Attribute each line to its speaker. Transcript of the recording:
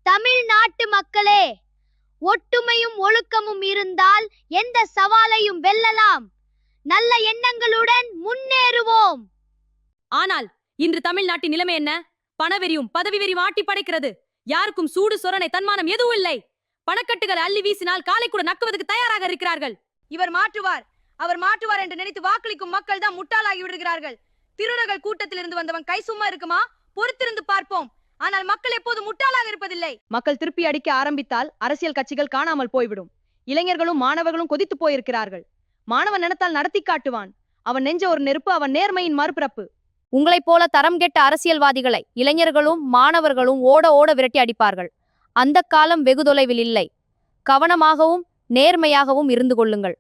Speaker 1: தமிழ்நாட்டு மக்களே, ஒட்டுமையும் ஒழுக்கமும் இருந்தால் எந்த சவாலையும் வெல்லலாம். நல்ல எண்ணங்களுடன் முன்னேறுவோம்.
Speaker 2: ஆனால் இன்று தமிழ்நாட்டின் நிலைமை என்ன? பணவெறியும் பதவி வெறியும் ஆட்டி படைக்கிறது. யாருக்கும் சூடு சொரணை தன்மானம் எதுவும் இல்லை. பணக்கட்டுகள் அள்ளி வீசினால் காலை கூட நக்குவதற்கு தயாராக இருக்கிறார்கள்.
Speaker 3: இவர் மாற்றுவார், அவர் மாற்றுவார் என்று நினைத்து வாக்களிக்கும் மக்கள் தான் முட்டாளாகி விடுகிறார்கள். திருடர்கள் கூட்டத்தில் இருந்து வந்தவன் கை சும்மா இருக்குமா? பொறுத்திருந்து பார்ப்போம். ஆனால் மக்கள் எப்போது முட்டாளாக இருப்பதில்லை.
Speaker 4: மக்கள் திருப்பி அடிக்க ஆரம்பித்தால் அரசியல் கட்சிகள் காணாமல் போய்விடும். இளைஞர்களும் மாணவர்களும் கொதித்து போயிருக்கிறார்கள். மாணவன் நினைத்தால் நடத்தி காட்டுவான். அவன் நெஞ்ச ஒரு நெருப்பு, அவன் நேர்மையின் மறுபிறப்பு.
Speaker 5: உங்களைப் போல தரம் கெட்ட அரசியல்வாதிகளை இளைஞர்களும் மாணவர்களும் ஓட ஓட விரட்டி அடிப்பார்கள். அந்த காலம் வெகு தொலைவில் இல்லை. கவனமாகவும் நேர்மையாகவும் இருந்து கொள்ளுங்கள்.